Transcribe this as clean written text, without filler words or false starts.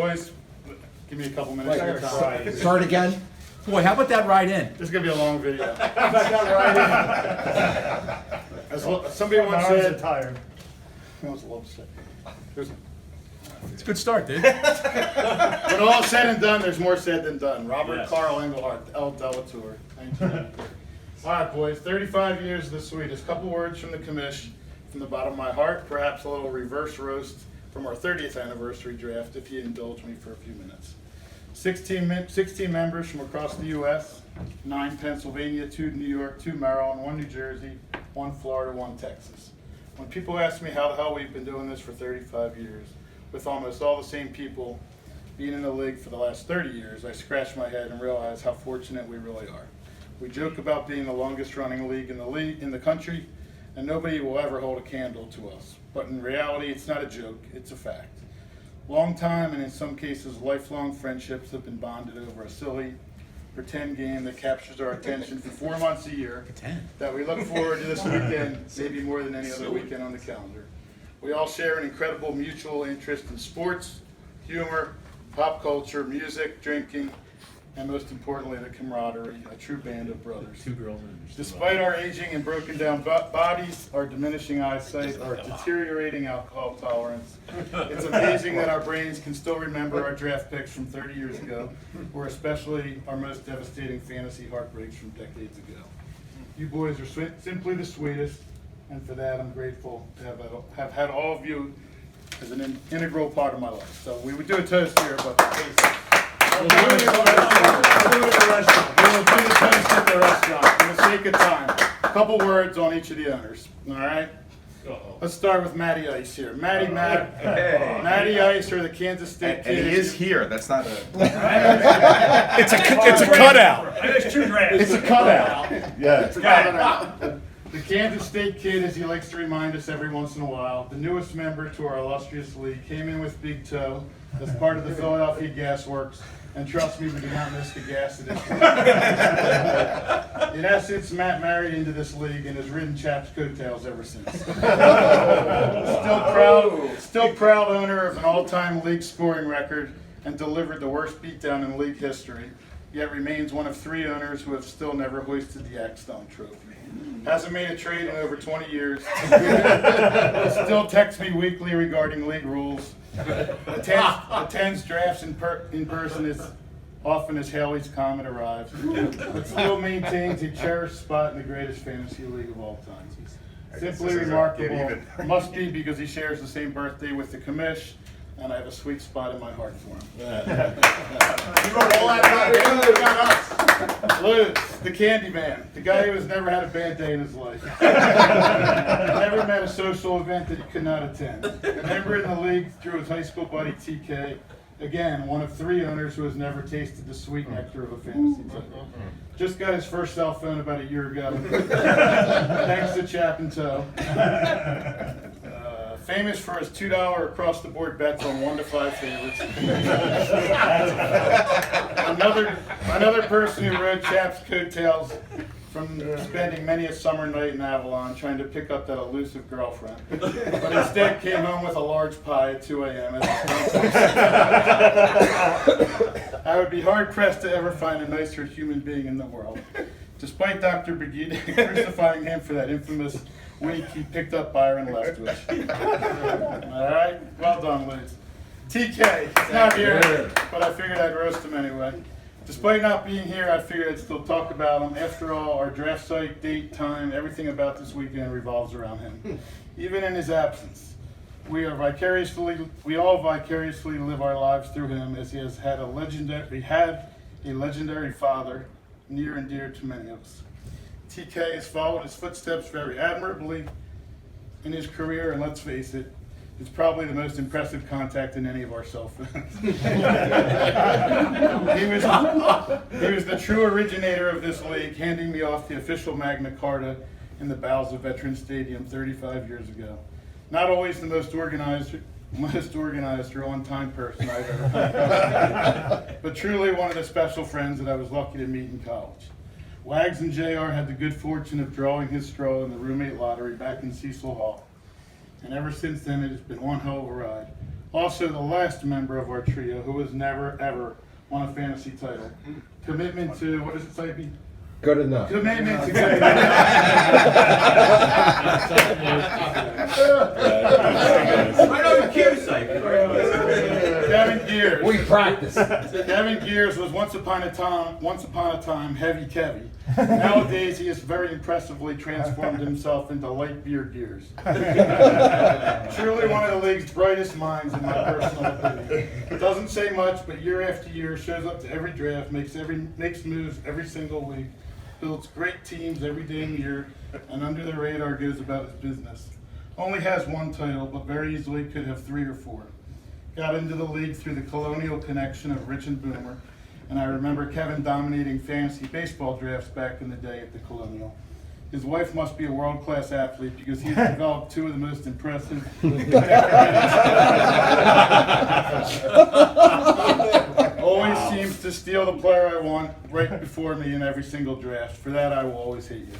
Boys, give me a couple minutes of your time. Start again. Boy, how about that ride in? This is gonna be a long video. Back that right As somebody in. My once arms are said, tired. I almost love to say, there's- It's a good start, dude. when all is said and done, there's more said than done. Robert Yes. Carl Engelhardt, El Delatour, 1993. All right, boys, 35 years of the sweetest. Couple words from the commish, from the bottom of my heart, perhaps a little reverse roast from our 30th anniversary draft, if you indulge me for a few minutes. 16 members from across the U.S., 9 Pennsylvania, 2 New York, 2 Maryland, 1 New Jersey, 1 Florida, 1 Texas. When people ask me how the hell we've been doing this for 35 years, with almost all the same people being in the league for the last 30 years, I scratch my head and realize how fortunate we really are. We joke about being the longest running league in the country, and nobody will ever hold a candle to us. But in reality, it's not a joke, it's a fact. Long time, and in some cases lifelong friendships have been bonded over a silly, pretend game that captures our attention for 4 months a year, Pretend. that we look forward to this weekend, maybe more than any other weekend on the calendar. We all share an incredible mutual interest in sports, humor, pop culture, music, drinking, and most importantly, the camaraderie, a true band of brothers. 2 girls and Despite our aging and broken down bodies, our diminishing eyesight, our deteriorating alcohol tolerance, it's amazing that our brains can still remember our draft picks from 30 years ago, or especially our most devastating fantasy heartbreaks from decades ago. You boys are simply the sweetest, and for that I'm grateful to have had all of you as an integral part of my life. So we would do a toast here, but we'll do the toast at the restaurant for the sake of time. A couple words on each of the owners, all right? Let's start with Matty Ice here. Matty Ice, or the Kansas State And kid. he is here. That's not a. It's a cutout. There's 2 drafts. It's a cutout. Yeah. The Kansas State kid, as he likes to remind us every once in a while, the newest member to our illustrious league, came in with big toe as part of the Philadelphia Gas Works, and trust me, we do not miss the gas edition. In essence, Matt married into this league and has ridden Chap's coattails ever since. Still proud owner of an all-time league scoring record and delivered the worst beatdown in league history, yet remains one of 3 owners who have still never hoisted the Axstone Trophy. Hasn't made a trade in over 20 years. Still texts me weekly regarding league rules. Attends drafts in person as often as Haley's Comet arrives, but still maintains a cherished spot in the greatest fantasy league of all time. Simply remarkable. Must be because he shares the same birthday with the commish, and I have a sweet spot in my heart for him. You wrote all that down. Luz, the candy man, the guy who has never had a bad day in his life. Never met a social event that he could not attend. A member in the league through his high school buddy TK. Again, one of 3 owners who has never tasted the sweet nectar of a fantasy title. Just got his first cell phone about a year ago. Thanks to Chap and Toe. Famous for his $2 across-the-board bets on 1 to 5 favorites. Another person who rode Chap's coattails from spending many a summer night in Avalon trying to pick up that elusive girlfriend, but instead came home with a large pie at 2 a.m. I would be hard-pressed to ever find a nicer human being in the world. Despite Dr. Begida crucifying him for that infamous week, he picked up Byron Leftwich. All right, well done, Liz. TK, he's not here, but I figured I'd roast him anyway. Despite not being here, I figured I'd still talk about him. After all, our draft site, date, time, everything about this weekend revolves around him. Even in his absence, we all vicariously live our lives through him, as he has had a legendary father, near and dear to many of us. TK has followed his footsteps very admirably in his career, and let's face it, it's probably the most impressive contact in any of our cell phones. He was the true originator of this league, handing me off the official Magna Carta in the bowels of Veterans Stadium 35 years ago. Not always the most organized or on-time person I've ever met, but truly one of the special friends that I was lucky to meet in college. Wags and JR had the good fortune of drawing his straw in the roommate lottery back in Cecil Hall. And ever since then, it has been one hell of a ride. Also, the last member of our trio who has never, ever won a fantasy title. Commitment to, what does it say? B? Good enough. Commitment to Right on the cue site. Kevin Gears. We practice. Kevin Gears was once upon a time Heavy Kevy. Nowadays, he has very impressively transformed himself into Light Beer Gears. Truly one of the league's brightest minds, in my personal opinion. Doesn't say much, but year after year shows up to every draft, makes moves every single week, builds great teams every damn year, and under the radar goes about his business. Only has one title, but very easily could have 3 or 4. Got into the league through the colonial connection of Rich and Boomer, and I remember Kevin dominating fantasy baseball drafts back in the day at the Colonial. His wife must be a world-class athlete because he's developed 2 of the most impressive. Always seems to steal the player I want right before me in every single draft. For that, I will always hate you.